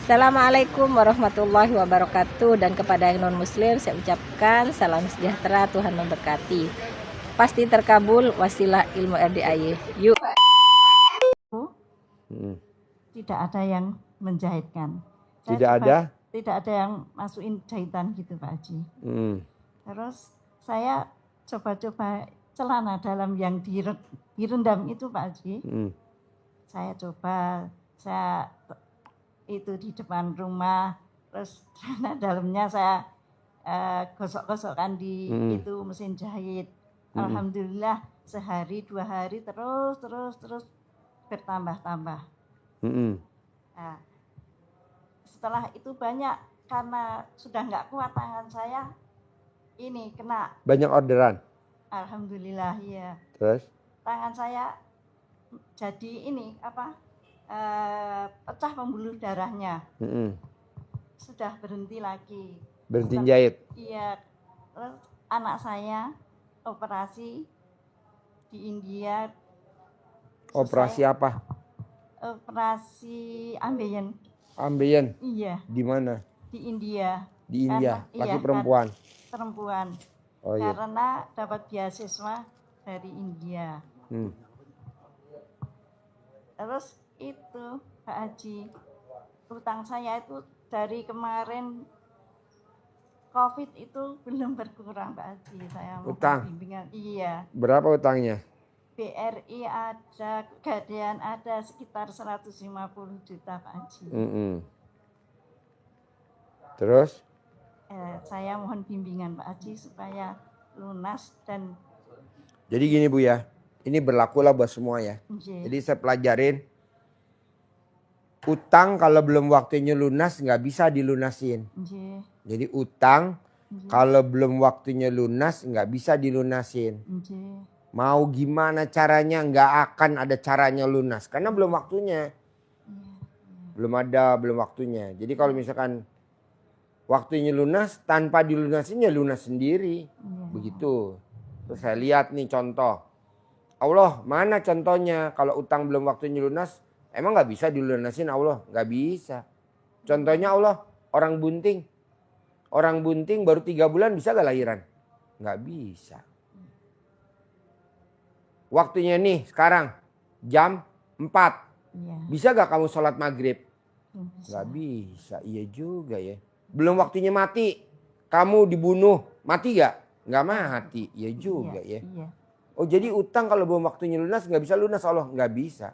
Assalamualaikum warahmatullahi wabarakatuh. Dan kepada yang non muslim saya ucapkan salam sejahtera, Tuhan memberkati. Pasti terkabul wasilah ilmu RDIY. Yuk. Tidak ada yang menjahitkan. Tidak ada yang masukin jahitan gitu Pak Haji. Terus saya coba-coba celana dalam yang direndam itu Pak Haji. Saya coba, saya itu di depan rumah, terus celana dalamnya saya gosok-gosokkan di itu mesin jahit. Alhamdulillah sehari 2 hari terus bertambah-tambah. Nah, setelah itu banyak, karena sudah nggak kuat tangan saya ini kena. Banyak orderan? Alhamdulillah ya. Terus? Tangan saya jadi ini pecah pembuluh darahnya. Sudah berhenti lagi. Berhenti jahit? Iya. Terus anak saya operasi di India. Operasi apa? Operasi ambeien. Ambeien? Iya. Di mana? Di India. Di India? Karena, laki perempuan? Perempuan. Oh, iya. Karena dapat beasiswa dari India. Terus itu Pak Haji, utang saya itu dari kemarin COVID itu belum berkurang Pak Haji. Saya utang? Bimbingan. Iya. Berapa utangnya? BRI ada, Pegadaian ada sekitar 150 juta Pak Haji. Terus? Saya mohon bimbingan Pak Haji supaya lunas dan. Jadi gini Bu ya, ini berlakulah buat semua ya. Jadi saya pelajarin, utang kalau belum waktunya lunas nggak bisa dilunasin. Jadi utang kalau belum waktunya lunas nggak bisa dilunasin. Mau gimana caranya nggak akan ada caranya lunas karena belum waktunya. Belum waktunya. Jadi kalau misalkan waktunya lunas tanpa dilunasin ya lunas sendiri. Begitu. Terus saya lihat nih contoh. Allah mana contohnya kalau utang belum waktunya lunas emang nggak bisa dilunasin Allah? Nggak bisa. Contohnya Allah orang bunting. Orang bunting baru 3 bulan bisa gak lahiran? Nggak bisa. Waktunya nih sekarang jam 4. Bisa gak kamu sholat maghrib? Nggak bisa. Iya juga ya. Belum waktunya mati. Kamu dibunuh. Mati gak? Nggak mati. Iya juga ya. Oh jadi utang kalau belum waktunya lunas nggak bisa lunas Allah? Nggak bisa.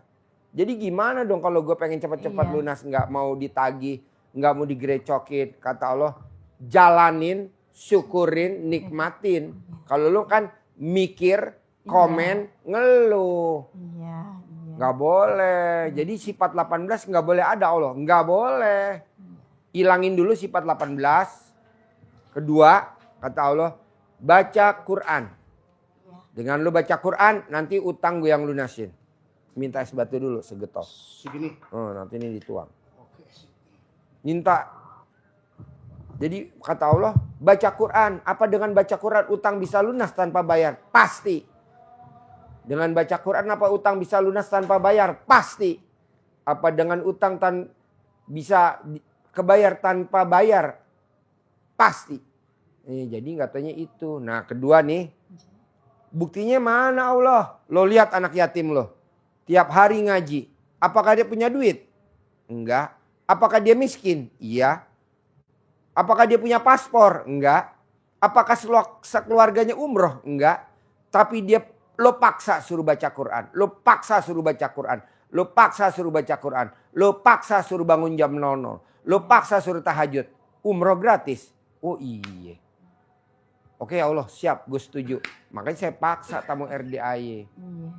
Jadi gimana dong kalau gue pengen cepat-cepat lunas, nggak mau ditagih, nggak mau digrecokin. Kata Allah jalanin, syukurin, nikmatin. Kalau lu kan mikir, komen, ngeluh. Nggak boleh. Jadi sifat 18 nggak boleh ada Allah. Nggak boleh. Hilangin dulu sifat 18. Kedua, kata Allah, baca Quran. Dengan lu baca Quran, nanti utang gue yang lunasin. Minta es batu dulu, segetok. Segini? Oh, nanti ini dituang. Minta. Jadi kata Allah, baca Quran. Apa dengan baca Quran utang bisa lunas tanpa bayar? Pasti. Dengan baca Quran apa utang bisa lunas tanpa bayar? Pasti. Apa dengan utang bisa kebayar tanpa bayar? Pasti. Jadi katanya itu. Nah kedua nih. Buktinya mana Allah? Lo lihat anak yatim lo. Tiap hari ngaji. Apakah dia punya duit? Enggak. Apakah dia miskin? Iya. Apakah dia punya paspor? Enggak. Apakah sekeluarganya umroh? Enggak. Tapi lo paksa suruh baca Quran. Lo paksa suruh baca Quran. Lo paksa suruh baca Quran. Lo paksa suruh bangun jam 00. Lo paksa suruh tahajud. Umroh gratis. Oh iya. Oke Allah siap, gue setuju. Makanya saya paksa tamu RDIY.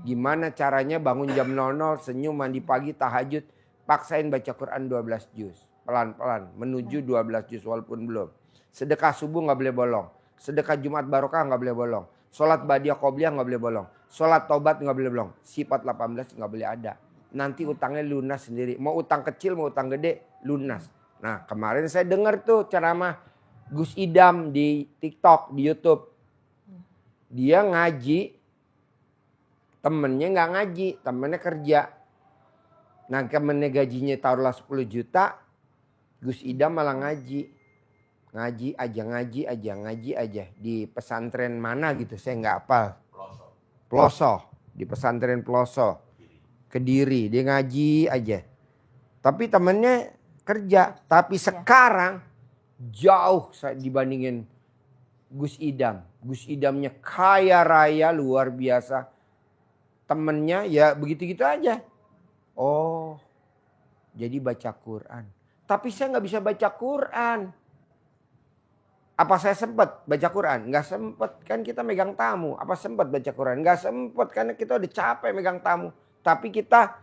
Gimana caranya bangun jam 00, senyum, mandi pagi, tahajud. Paksain baca Quran 12 juz. Pelan-pelan menuju 12 juz walaupun belum. Sedekah subuh gak boleh bolong. Sedekah Jumat Barokah gak boleh bolong. Sholat Badiah Qobliyah gak boleh bolong. Sholat Taubat gak boleh bolong. Sifat 18 gak boleh ada. Nanti utangnya lunas sendiri. Mau utang kecil mau utang gede lunas. Nah kemarin saya dengar tuh ceramah Gus Idam di TikTok, di YouTube. Dia ngaji, temennya nggak ngaji, temennya kerja. Nah temennya gajinya taruhlah 10 juta, Gus Idam malah ngaji. Ngaji aja. Di pesantren mana gitu, saya nggak hafal. Ploso. Di pesantren Ploso. Kediri, dia ngaji aja. Tapi temennya kerja. Tapi sekarang jauh dibandingin Gus Idam. Gus Idamnya kaya raya luar biasa. Temennya ya begitu-gitu aja. Oh, jadi baca Quran. Tapi saya nggak bisa baca Quran. Apa saya sempat baca Quran? Nggak sempat, kan kita megang tamu. Apa sempat baca Quran? Nggak sempat, karena kita udah capek megang tamu. Tapi kita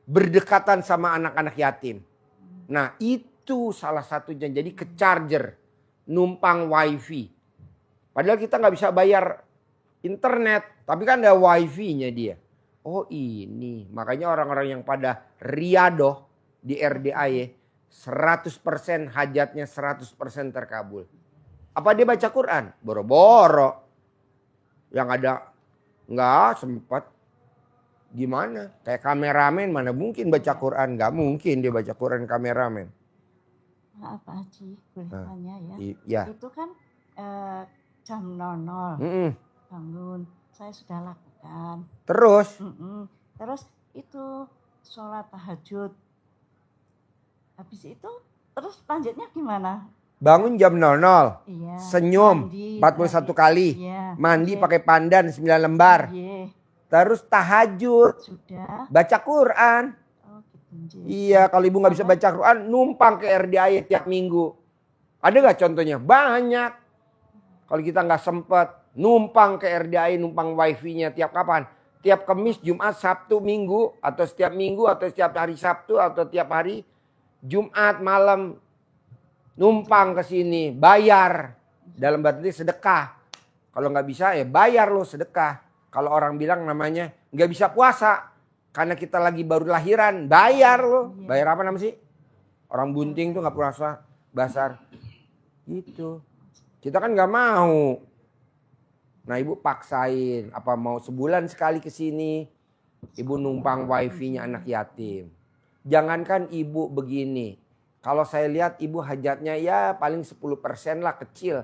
berdekatan sama anak-anak yatim. Nah itu salah satunya, jadi ke charger, numpang wifi. Padahal kita nggak bisa bayar internet, tapi kan ada wifi-nya dia. Oh ini, makanya orang-orang yang pada riadoh di RDAY, 100% hajatnya 100% terkabul. Apa dia baca Quran? Boro-boro. Yang ada nggak sempat. Gimana? Kayak kameramen mana mungkin baca Quran? Nggak mungkin dia baca Quran kameramen. Maaf Pak Haji, boleh tanya ya? Iya. Itu kan jam 00 bangun, saya sudah lakukan. Terus? Terus itu sholat tahajud. Habis itu terus lanjutnya gimana? Bangun jam 00. Iya. Senyum Mandi, 41 kali. Iya. Mandi pakai pandan 9 lembar. Iya. Terus tahajud. Sudah. Baca Quran. Oh gitu. Iya, kalau ibu nggak bisa baca Quran, numpang ke RDAY tiap minggu. Ada nggak contohnya? Banyak. Kalau kita nggak sempet, numpang ke RDAY, numpang wifi-nya tiap kapan? Tiap Kamis, Jumat, Sabtu, Minggu, atau setiap Minggu, atau setiap hari Sabtu, atau tiap hari Jumat malam. Numpang ke sini, bayar. Dalam berarti sedekah. Kalau nggak bisa ya bayar lo sedekah. Kalau orang bilang namanya nggak bisa puasa karena kita lagi baru lahiran, bayar lo. Bayar apa namanya sih? Orang bunting tuh nggak puasa, basar. Gitu. Kita kan nggak mau. Nah ibu paksain, apa mau sebulan sekali ke sini, ibu numpang wifi-nya anak yatim. Jangankan ibu begini, kalau saya lihat ibu hajatnya ya paling 10% lah kecil.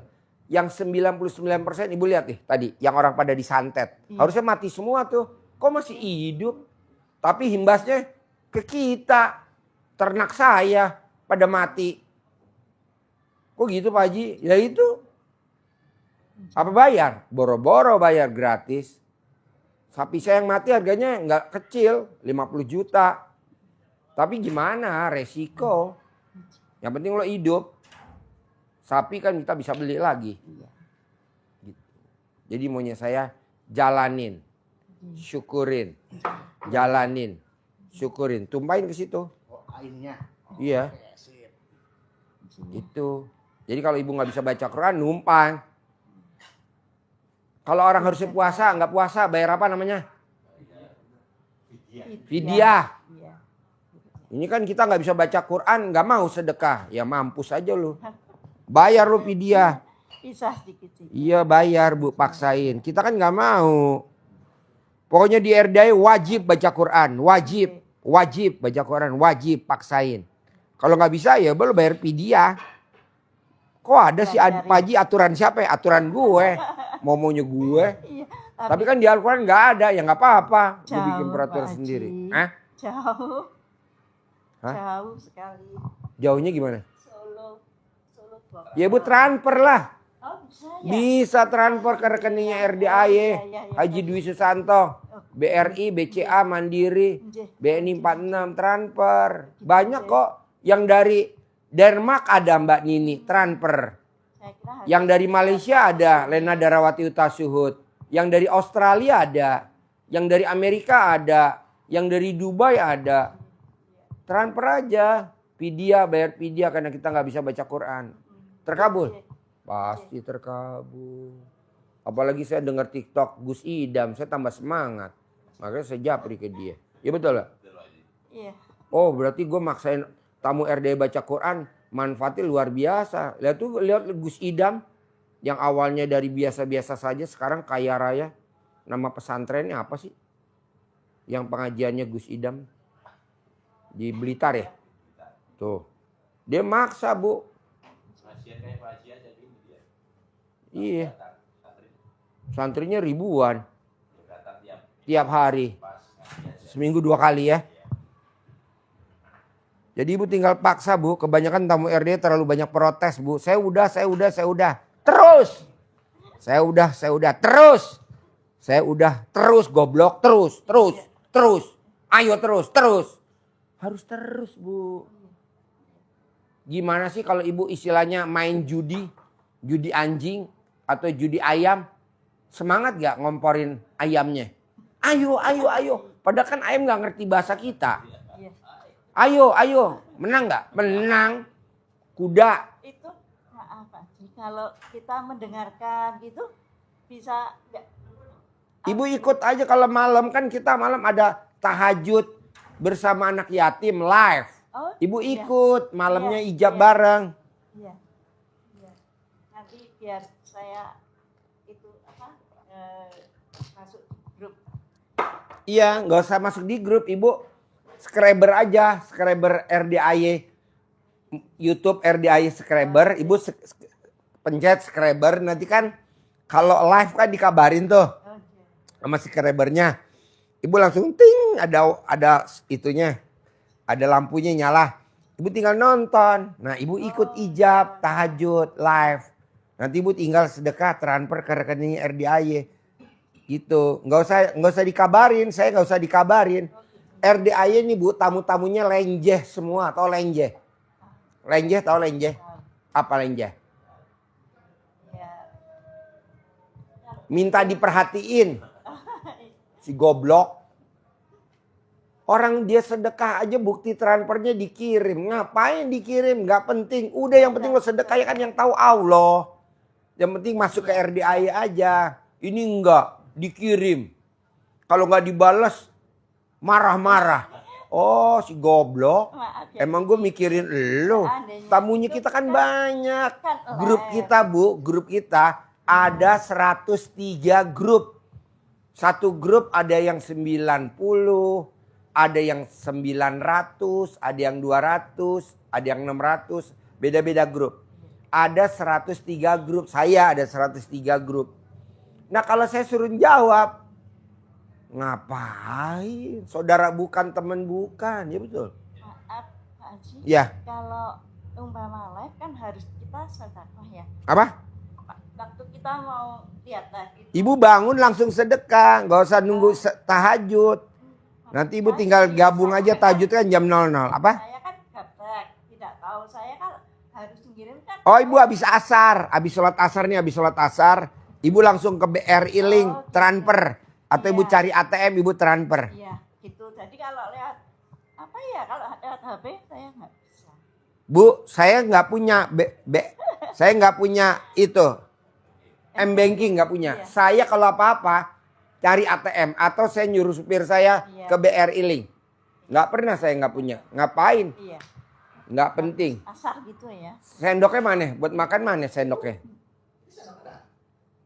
Yang 99% ibu lihat nih tadi, yang orang pada disantet. Harusnya mati semua tuh, kok masih hidup? Tapi himbasnya ke kita, ternak saya pada mati. Kok gitu Pak Haji? Ya itu. Apa bayar? Boro-boro bayar gratis. Sapi saya yang mati harganya nggak kecil, 50 juta. Tapi gimana? Resiko. Yang penting lo hidup. Sapi kan kita bisa beli lagi. Gitu. Jadi maunya saya jalanin. Syukurin. Jalanin. Syukurin. Tumpahin ke situ. Oh, airnya. Iya. Itu. Jadi kalau ibu nggak bisa baca Quran, numpang. Kalau orang harusnya puasa, nggak puasa, bayar apa namanya? Fidyah. Ini kan kita nggak bisa baca Quran, nggak mau sedekah. Ya mampus aja lu. Bayar lu fidyah. Bisa sedikit. Iya bayar bu, paksain. Kita kan nggak mau. Pokoknya di RDAY wajib baca Quran. Wajib. Wajib baca Quran. Wajib paksain. Kalau nggak bisa ya belum bayar fidyah. Kok ada sih Pak Haji aturan siapa ya? Aturan gue. Maunya gue. Iya, Tapi kan di Al-Quran nggak ada. Ya nggak apa-apa. Gue bikin jauh, peraturan Pak sendiri. Haji. Hah? Jauh. Hah? Jauh sekali. Jauhnya gimana? Solo Bogor. Ya bu transfer lah. Oh, bisa ya? Bisa transfer ke rekeningnya RDAY. Haji Dwi Susanto. BRI, BCA, Mandiri. BNI 46 transfer. Banyak kok. Yang dari Denmark ada Mbak Nini transfer. Saya kira harus Yang dari Malaysia ada Lena Darawati Utasuhud. Yang dari Australia ada. Yang dari Amerika ada. Yang dari Dubai ada. Transfer aja. Fidyah, bayar fidyah karena kita nggak bisa baca Quran. Terkabul? Pasti terkabul. Apalagi saya dengar TikTok Gus Idam, saya tambah semangat. Makanya saya japri ke dia. Ya betul lah? Iya. Oh berarti gue maksain tamu RDAY baca Quran, manfaatnya luar biasa. Lihat Gus Idam yang awalnya dari biasa-biasa saja sekarang kaya raya. Nama pesantrennya apa sih? Yang pengajiannya Gus Idam di Blitar ya? Tuh. Dia maksa, Bu. Iya. Santrinya ribuan. Tiap hari. Seminggu 2 kali ya. Jadi ibu tinggal paksa, Bu. Kebanyakan tamu RD terlalu banyak protes, Bu. Saya udah. Terus. Saya udah. Terus. Saya udah. Terus goblok. Terus. Ayo terus. Harus terus, Bu. Gimana sih kalau ibu istilahnya main judi anjing atau judi ayam, semangat gak ngomporin ayamnya? Ayo. Padahal kan ayam gak ngerti bahasa kita. Ayo, menang gak? Menang. Kuda. Itu maaf Pak Haji, kalau kita mendengarkan gitu bisa nggak? Ibu ikut aja kalau malam, kan kita malam ada tahajud bersama anak yatim live. Oh, Ibu iya. ikut malamnya Iya, ijab iya. bareng. Iya. Nanti biar saya itu masuk grup. Iya, nggak usah masuk di grup, Ibu. Subscriber aja, subscriber RDAY. YouTube RDAY subscriber, Ibu pencet subscriber, nanti kan kalau live kan dikabarin tuh sama subscribernya. Ibu langsung ting, ada itunya. Ada lampunya nyala. Ibu tinggal nonton. Nah, ibu ikut ijab, tahajud, live. Nanti ibu tinggal sedekah, transfer ke rekening RDAY. Gitu. Nggak usah dikabarin. Saya nggak usah dikabarin. RDAY ini, Bu, tamu-tamunya lenjeh semua. Tahu lenjeh? Lenjeh, tahu lenjeh? Apa lenjeh? Minta diperhatiin. Si goblok. Orang dia sedekah aja bukti transfernya dikirim. Ngapain dikirim? Gak penting. Udah yang penting lo sedekah ya kan yang tahu Allah. Yang penting masuk ke RDAY aja. Ini enggak dikirim. Kalau nggak dibalas marah-marah. Oh si goblok. Emang gue mikirin lo. Tamunya kita kan banyak. Grup kita, Bu, grup kita ada 103 grup. Satu grup ada yang 90. Ada yang 900, ada yang 200, ada yang 600, beda-beda grup. Ada 103 grup, saya ada 103 grup. Nah kalau saya suruh jawab, ngapain? Saudara bukan, teman bukan, ya betul. Maaf Pak Haji, ya. Kalau umpama live kan harus kita sedekah ya. Apa? Waktu kita mau lihat lagi. Ibu bangun langsung sedekah, nggak usah nunggu tahajud. Nanti ibu tinggal gabung aja tahajud kan jam 00. Apa? Saya kan gabrak, tidak tahu. Saya kan harus mengirimkan. Oh ibu habis asar. Habis sholat asar nih, habis sholat asar. Ibu langsung ke BRI Link, transfer. Atau ibu cari ATM, ibu transfer. Iya gitu. Jadi kalau lihat, apa ya, kalau lihat HP saya nggak bisa. Bu, saya nggak punya saya nggak punya itu. M-Banking nggak punya. Iya. Saya kalau apa-apa cari ATM atau saya nyuruh supir saya ke BRI Link. Nggak pernah saya nggak punya. Ngapain? Iya. Nggak penting. Asar gitu ya. Sendoknya mana? Buat makan mana sendoknya?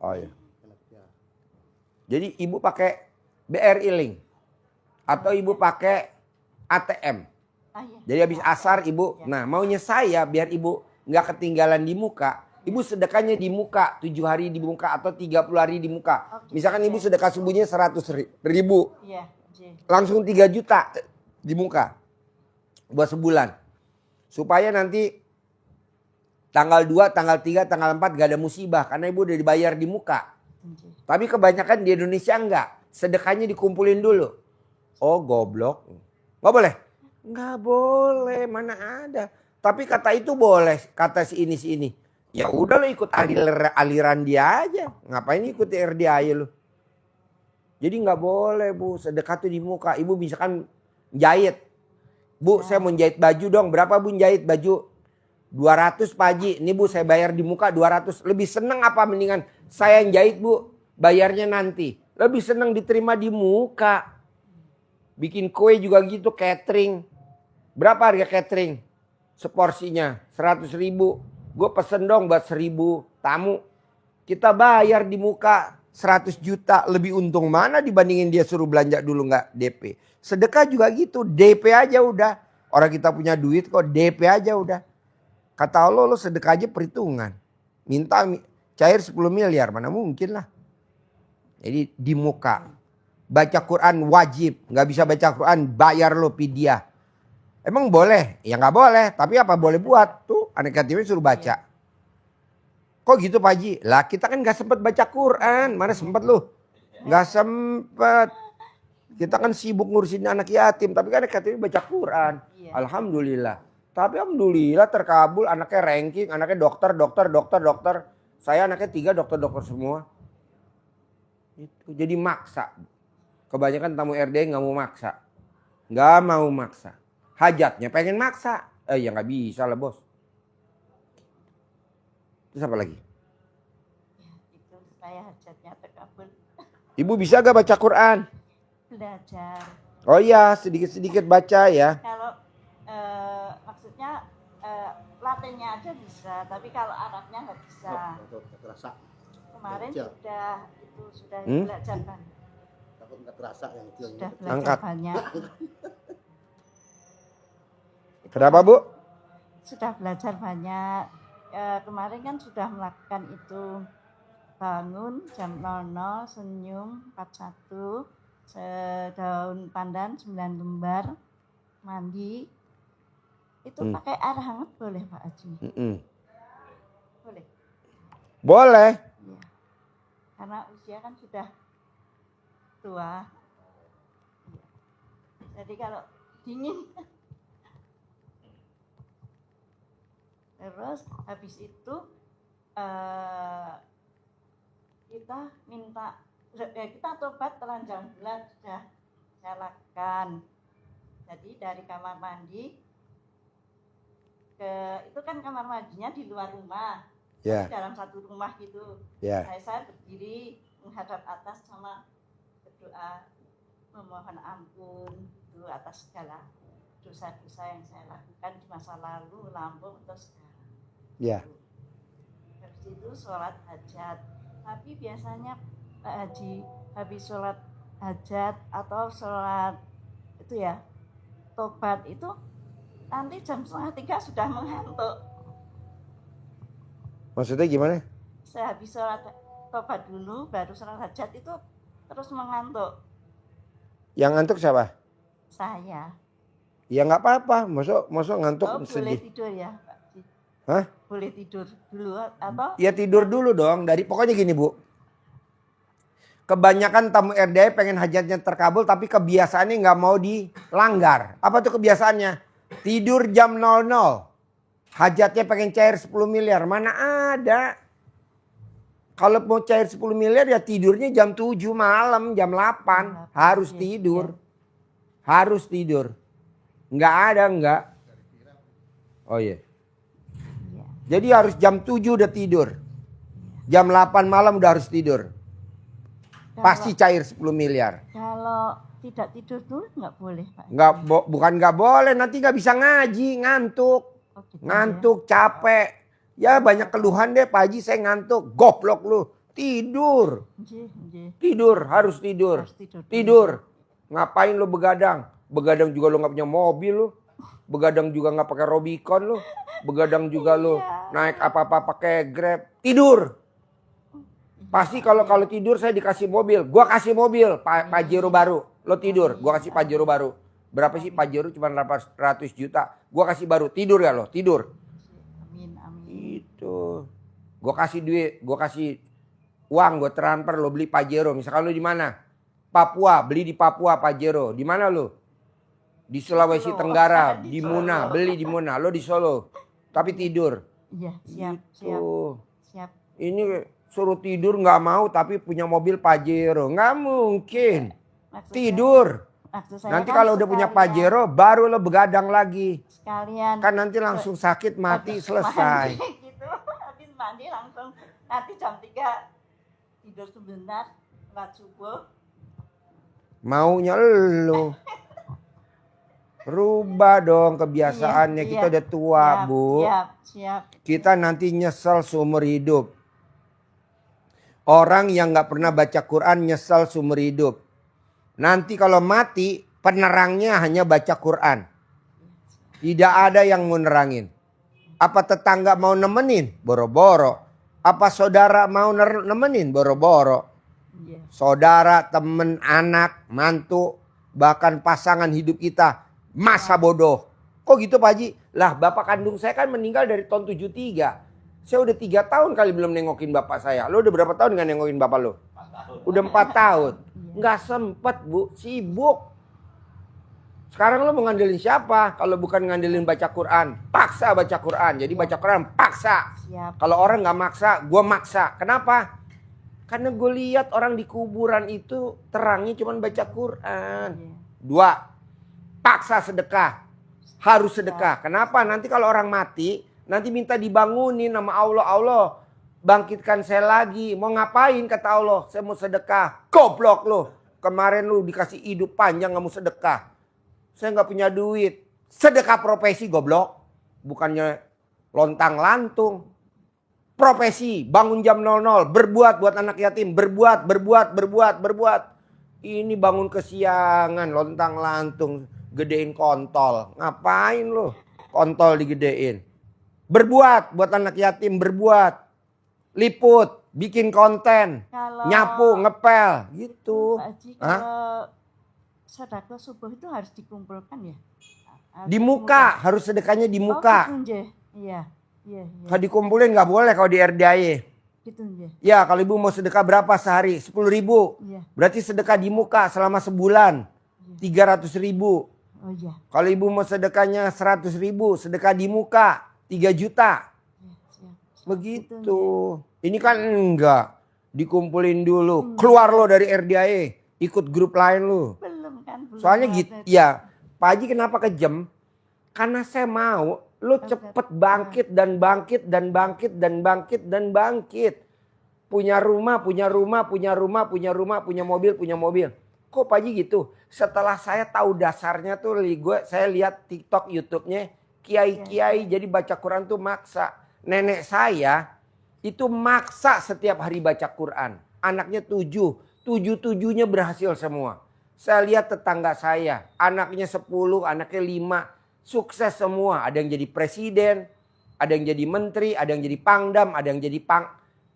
Oh iya. Jadi ibu pakai BRI Link atau ibu pakai ATM. Iya. Jadi habis asar ibu, nah maunya saya biar ibu nggak ketinggalan di muka. Ibu sedekahnya di muka, 7 hari di muka atau 30 hari di muka. Misalkan ibu sedekah subuhnya 100.000. Iya. Langsung 3 juta di muka. Buat sebulan. Supaya nanti tanggal 2, tanggal 3, tanggal 4 gak ada musibah. Karena ibu udah dibayar di muka. Tapi kebanyakan di Indonesia enggak. Sedekahnya dikumpulin dulu. Oh goblok. Gak boleh? Gak boleh, mana ada. Tapi kata itu boleh, kata si ini. Ya udah lo ikut aliran dia aja. Ngapain ikut RDAY lo? Jadi nggak boleh, Bu, sedekah tuh di muka. Ibu misalkan jahit. Bu, saya mau jahit baju dong. Berapa Bu jahit baju? 200 Pak Haji. Ini Bu saya bayar di muka 200. Lebih seneng apa mendingan saya yang jahit Bu? Bayarnya nanti. Lebih seneng diterima di muka. Bikin kue juga gitu, catering. Berapa harga catering? Seporsinya 100.000. Gue pesen dong buat 1.000 tamu. Kita bayar di muka 100 juta. Lebih untung mana dibandingin dia suruh belanja dulu nggak DP. Sedekah juga gitu. DP aja udah. Orang kita punya duit kok DP aja udah. Kata Allah lo sedekah aja perhitungan. Minta cair 10 miliar, mana mungkin lah. Jadi di muka. Baca Quran wajib. Nggak bisa baca Quran bayar lo fidyah. Emang boleh? Ya nggak boleh. Tapi apa boleh buat? Tuh anak yatimnya suruh baca. Kok gitu Pak Haji? Lah kita kan nggak sempat baca Quran. Mana sempat lo? Nggak sempat. Kita kan sibuk ngurusin anak yatim. Tapi kan anak yatim baca Quran. Alhamdulillah. Tapi alhamdulillah terkabul. Anaknya ranking. Anaknya dokter. Saya anaknya 3 dokter semua. Itu jadi maksa. Kebanyakan tamu RD nggak mau maksa. Nggak mau maksa. Hajatnya pengen maksa. Ya nggak bisa lah bos. Terus apa lagi? Itu saya hajatnya terkabul. Ibu bisa gak baca Quran? Belajar. Oh iya, sedikit-sedikit baca ya. Kalau maksudnya latinnya aja bisa, tapi kalau Arabnya nggak bisa. Kemarin sudah belajar kan. Takut nggak terasa yang itu. Sudah belajar Angkat. banyak. Kenapa Bu? Sudah belajar banyak. Kemarin kan sudah melakukan itu. Bangun jam 00, senyum 41, daun pandan 9 lembar, mandi. Itu pakai air hangat boleh Pak Haji? Boleh? Boleh. Ya. Karena usia kan sudah tua. Ya. Jadi kalau dingin. Terus habis itu kita tobat telanjang bulan sudah saya lakukan. Jadi dari kamar mandi itu kan kamar mandinya di luar rumah, di dalam satu rumah gitu. Saya berdiri menghadap atas sama berdoa memohon ampun itu atas segala dosa-dosa yang saya lakukan di masa lalu, lampau atau sekarang. Habis itu sholat hajat. Tapi biasanya Pak Haji habis sholat hajat atau sholat itu ya tobat itu nanti jam 2:30 sudah mengantuk. Maksudnya gimana? Saya habis sholat tobat dulu baru sholat hajat itu terus mengantuk. Yang ngantuk siapa? Saya. Ya nggak apa-apa, masuk ngantuk sedih. Boleh tidur ya Pak Haji? Hah? Boleh tidur dulu atau? Ya tidur dulu dong. Pokoknya gini Bu. Kebanyakan tamu RDI pengen hajatnya terkabul tapi kebiasaannya nggak mau dilanggar. Apa tuh kebiasaannya? Tidur jam 00. Hajatnya pengen cair 10 miliar. Mana ada? Kalau mau cair 10 miliar ya tidurnya jam 7 malam, jam 8. Harus tidur. Harus tidur. Nggak ada, nggak. Oh iya. Jadi harus jam 7 udah tidur. Jam 8 malam udah harus tidur. Pasti cair 10 miliar. Kalau tidak tidur dulu nggak boleh Pak? Bukan nggak boleh, nanti nggak bisa ngaji, ngantuk. Ngantuk, capek. Ya banyak keluhan deh Pak Haji, saya ngantuk. Goblok lu, tidur. Tidur, harus tidur. Tidur. Ngapain lu begadang? Begadang juga lu nggak punya mobil lu. Begadang juga nggak pakai Robicon lu. Begadang juga lu naik apa-apa pakai Grab. Tidur. Pasti kalau tidur saya dikasih mobil. Gua kasih mobil Pajero baru. Lo tidur, gua kasih Pajero baru. Berapa sih Pajero? Cuma 800 juta. Gua kasih baru. Tidur ya lo? Tidur. Amin. Itu. Gua kasih duit, gua kasih uang, gua transfer lo beli Pajero. Misalkan lo di mana? Papua, beli di Papua Pajero. Di mana lo? Di Sulawesi Tenggara, di Muna, beli di Muna. Lo di Solo. Tapi tidur. Iya, siap. Ini suruh tidur nggak mau tapi punya mobil Pajero. Nggak mungkin. Tidur. Nanti kalau udah punya Pajero baru lo begadang lagi. Sekalian. Kan nanti langsung sakit mati selesai. Gitu. Habis mandi langsung nanti jam 3 tidur sebentar sholat subuh. Maunya lo. Rubah dong kebiasaannya. Kita udah tua Bu. Siap. Kita nanti nyesel seumur hidup. Orang yang gak pernah baca Quran nyesel seumur hidup. Nanti kalau mati penerangnya hanya baca Quran. Tidak ada yang mau nerangin. Apa tetangga mau nemenin? Boro-boro. Apa saudara mau nemenin? Boro-boro. Iya. Saudara, temen, anak, mantu, bahkan pasangan hidup kita masa bodoh. Kok gitu Pak Haji? Lah bapak kandung saya kan meninggal dari tahun 73. Saya udah 3 tahun kali belum nengokin bapak saya. Lo udah berapa tahun gak nengokin bapak lo? Udah 4 tahun. Nggak sempet Bu, sibuk. Sekarang lo mau ngandelin siapa? Kalau bukan ngandelin baca Quran. Paksa baca Quran. Jadi baca Quran paksa. Siap. Kalau orang nggak maksa, gue maksa. Kenapa? Karena gue lihat orang di kuburan itu terangnya cuma baca Quran. Iya. 2, paksa sedekah. Harus sedekah. Kenapa? Nanti kalau orang mati, nanti minta dibangunin nama Allah. Allah, bangkitkan saya lagi. Mau ngapain kata Allah? Saya mau sedekah. Goblok lo. Kemarin lu dikasih hidup panjang gak mau sedekah. Saya gak punya duit. Sedekah profesi goblok. Bukannya lontang lantung. Profesi, bangun jam 00, berbuat buat anak yatim, berbuat. Ini bangun kesiangan, lontang lantung, gedein kontol. Ngapain lo? Kontol digedein. Berbuat buat anak yatim, berbuat. Liput, bikin konten, Kalau nyapu, ngepel, gitu. Pak Haji, kalau sedekah subuh itu harus dikumpulkan ya? Harus Di muka, harus sedekahnya di muka. Oh, gitu, nje. Iya. Iya, iya. Kalau dikumpulin nggak boleh kalau di RDAY. Gitu, nje. Ya kalau ibu mau sedekah berapa sehari? 10.000. Iya. Berarti sedekah di muka selama sebulan. 300.000. Oh iya. Kalau ibu mau sedekahnya 100.000, sedekah di muka 3 juta. Iya, siap. Begitu. Ini kan enggak. Dikumpulin dulu. Keluar lo dari RDAY. Ikut grup lain lo. Belum kan? Belum Soalnya ada. gitu. Ya Pak Haji kenapa kejam? Karena saya mau lo cepet bangkit dan bangkit dan bangkit dan bangkit dan bangkit. Punya rumah, punya mobil, Kok Pak Haji gitu? Setelah saya tahu dasarnya tuh saya lihat TikTok, YouTube-nya kiai-kiai jadi baca Quran tuh maksa. Nenek saya itu maksa setiap hari baca Quran. Anaknya 7, 7-7-nya berhasil semua. Saya lihat tetangga saya, anaknya 10, anaknya 5. Sukses semua, ada yang jadi presiden, ada yang jadi menteri, ada yang jadi pangdam, ada yang jadi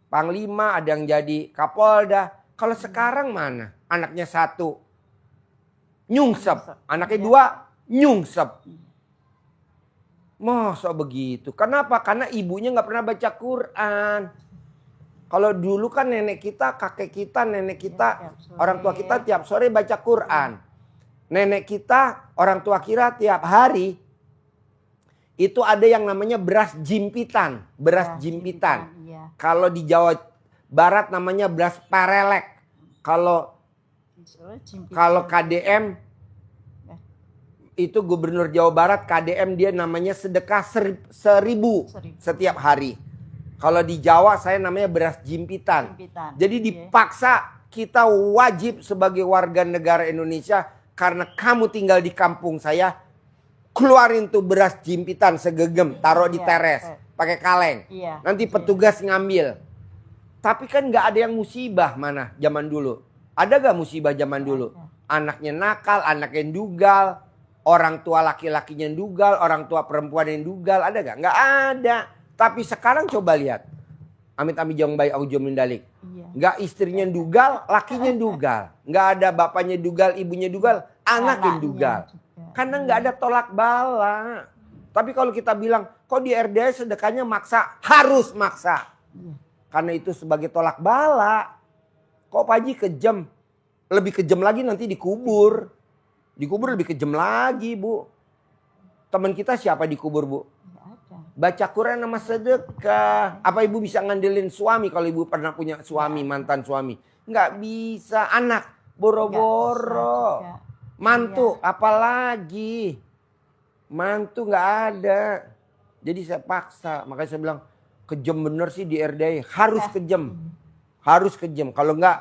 panglima, ada yang jadi kapolda. Kalau sekarang mana? Anaknya 1 nyungsep, anaknya 2 nyungsep. Masa begitu? Kenapa? Karena ibunya nggak pernah baca Quran. Kalau dulu kan nenek kita, kakek kita, nenek kita, orang tua kita tiap sore baca Quran. Nenek kita, orang tua kita tiap hari itu ada yang namanya beras jimpitan. Beras jimpitan. Iya. Kalau di Jawa Barat namanya beras parelek. Kalau KDM itu gubernur Jawa Barat, KDM dia namanya sedekah 1.000 setiap hari. Kalau di Jawa saya namanya beras jimpitan. Jadi dipaksa kita wajib sebagai warga negara Indonesia karena kamu tinggal di kampung saya, keluarin tuh beras jimpitan segegem, taruh di teres, pakai kaleng. Nanti petugas ngambil. Tapi kan nggak ada yang musibah mana zaman dulu. Ada gak musibah zaman dulu? Anaknya nakal, anaknya dugal, orang tua laki-lakinya dugal, orang tua perempuan yang dugal, ada gak? Nggak ada. Tapi sekarang coba lihat. Amit-amit jong bayi aujo mindalik. Nggak istrinya dugal, lakinya dugal. Nggak ada bapaknya dugal, ibunya dugal, anaknya dugal. Karena nggak ada tolak bala. Tapi kalau kita bilang, kok di RDAY sedekahnya maksa? Harus maksa. Karena itu sebagai tolak bala. Kok Pak Haji kejam? Lebih kejam lagi nanti dikubur. Dikubur lebih kejam lagi, Bu. Teman kita siapa dikubur, Bu? Baca Quran sama sedekah. Apa ibu bisa ngandelin suami kalau ibu pernah punya suami, mantan suami? Nggak bisa. Anak, boro-boro. Mantu, apalagi. Mantu nggak ada. Jadi saya paksa. Makanya saya bilang, kejam bener sih di RDAY. Harus kejam. Harus kejam. Kalau nggak,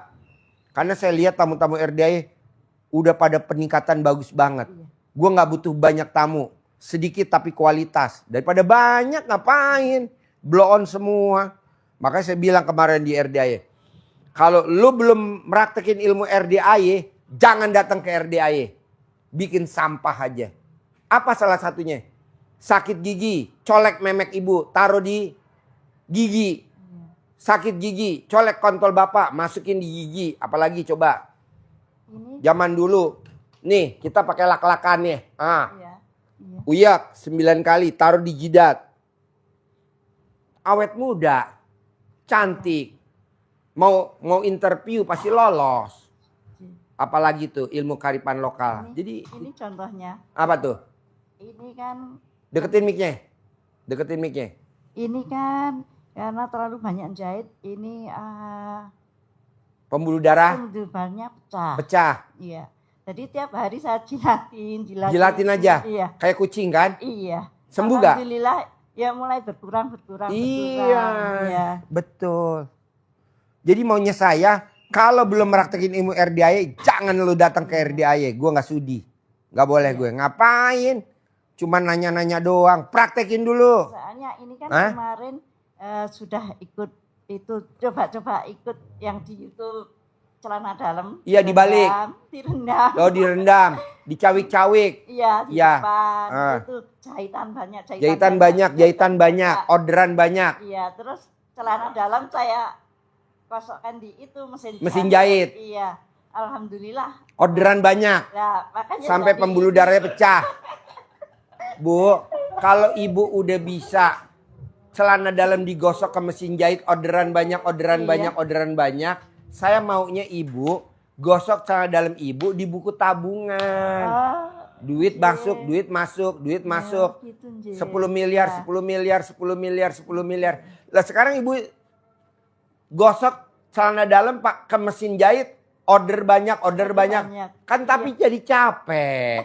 karena saya lihat tamu-tamu RDAY udah pada peningkatan bagus banget. Gue nggak butuh banyak tamu. Sedikit tapi kualitas. Daripada banyak ngapain. Blow on semua. Makanya saya bilang kemarin di RDAY. Kalau lu belum meraktekin ilmu RDAY. Jangan datang ke RDAY. Bikin sampah aja. Apa salah satunya? Sakit gigi, colek memek ibu, taruh di gigi. Sakit gigi, colek kontol bapak, masukin di gigi. Apalagi coba. Ini Zaman dulu. Nih, kita pakai lak-lakan nih. iya. Iya. Uyak 9 kali, taruh di jidat. Awet muda, cantik. Mau interview pasti lolos. Apalagi tuh ilmu kearifan lokal. Jadi Ini contohnya. apa tuh? Ini kan Deketin mic-nya. Deketin mic-nya. ini kan karena terlalu banyak jahit, ini Pembuluh darah kemudiannya pecah. pecah. Iya. Jadi tiap hari saya jilatin. Jilatin aja. Iya. Kayak kucing kan? Iya. Sembuh gak? Alhamdulillah ya mulai berkurang. Iya. Iya. Betul. Jadi maunya saya kalau belum praktekin ilmu RDIY jangan lu datang ke RDIY. Gue nggak sudi. Nggak boleh gue. Ngapain? Cuman nanya-nanya doang. Praktekin dulu. Soalnya ini kan Hah? kemarin sudah ikut itu coba-coba ikut yang di YouTube celana dalam. Iya, dibalik. Direndam. Oh direndam. Dicawik-cawik. Iya, di Iya. depan. Ah. Itu jahitan banyak. Jahitan banyak. Orderan banyak. Iya, terus celana dalam saya kosokkan di itu Mesin jahit. Iya, alhamdulillah. Orderan banyak. Nah, makanya Sampai jadi pembuluh ini. darahnya pecah. Bu, kalau ibu udah bisa celana dalam digosok ke mesin jahit, orderan banyak, Iya. orderan banyak. Saya maunya ibu gosok celana dalam ibu di buku tabungan. Ah, Duit iya. masuk, duit masuk, duit ya, masuk. gitu, Nje. 10 miliar, Iya. 10 miliar, 10 miliar, 10 miliar. Lah sekarang ibu gosok celana dalam pak ke mesin jahit, order banyak. Kan tapi jadi capek.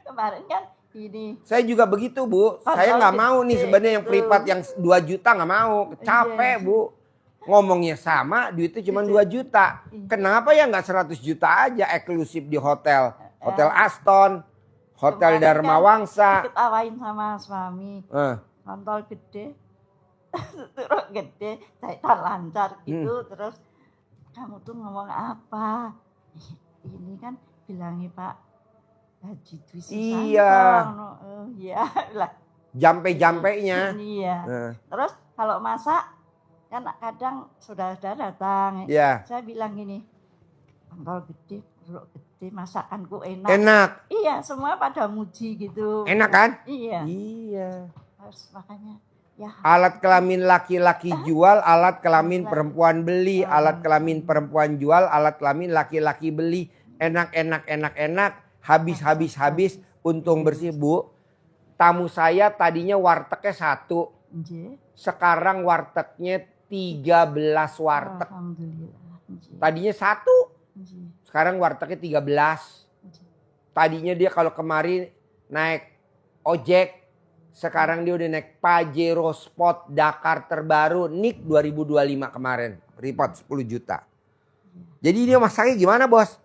Kemarin kan ini Saya juga begitu bu. Saya nggak mau nih sebenarnya yang privat yang 2 juta nggak mau. Capek Iya. bu. Ngomongnya sama, duitnya cuma 2 juta. Kenapa ya nggak 100 juta aja eksklusif di hotel? Hotel Aston, Hotel Kemarin Dharma kan Wangsa. diketawain sama suami, Eh, kontol gede, terus gede, jahitan lancar gitu, Hmm. terus kamu tuh ngomong apa? Ini kan bilangnya Pak Haji Dwi Susanto. Iya. Oh, iya lah. Jampe-jampenya. Iya. Eh, Terus kalau masak kan kadang saudara datang. Iya. Saya bilang gini, kontol gede, perut gede, masakanku enak. Enak. Iya, semua pada muji gitu. Enak kan? Iya. Iya. Terus makanya ya Alat kelamin laki-laki jual, alat kelamin perempuan beli. Alat kelamin perempuan jual, alat kelamin laki-laki beli. Enak. Habis. Untung bersih bu. Tamu saya tadinya wartegnya 1. Nje. Sekarang wartegnya 13 warteg. Alhamdulillah. Nje. Tadinya 1. Nje. Sekarang wartegnya 13. Nje. Tadinya dia kalau kemarin naik ojek. Sekarang dia udah naik Pajero Sport Dakar terbaru. Nik 2025 kemarin. Report 10 juta. Jadi dia masaknya gimana bos?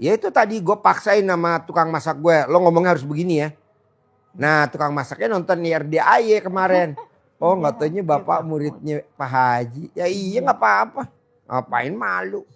Ya itu tadi gue paksain sama tukang masak gue. Lo ngomongnya harus begini ya. Nah tukang masaknya nonton di RDIY kemarin. Oh nggak taunya bapak muridnya Pak Haji. Ya iya nggak apa-apa. Ngapain malu.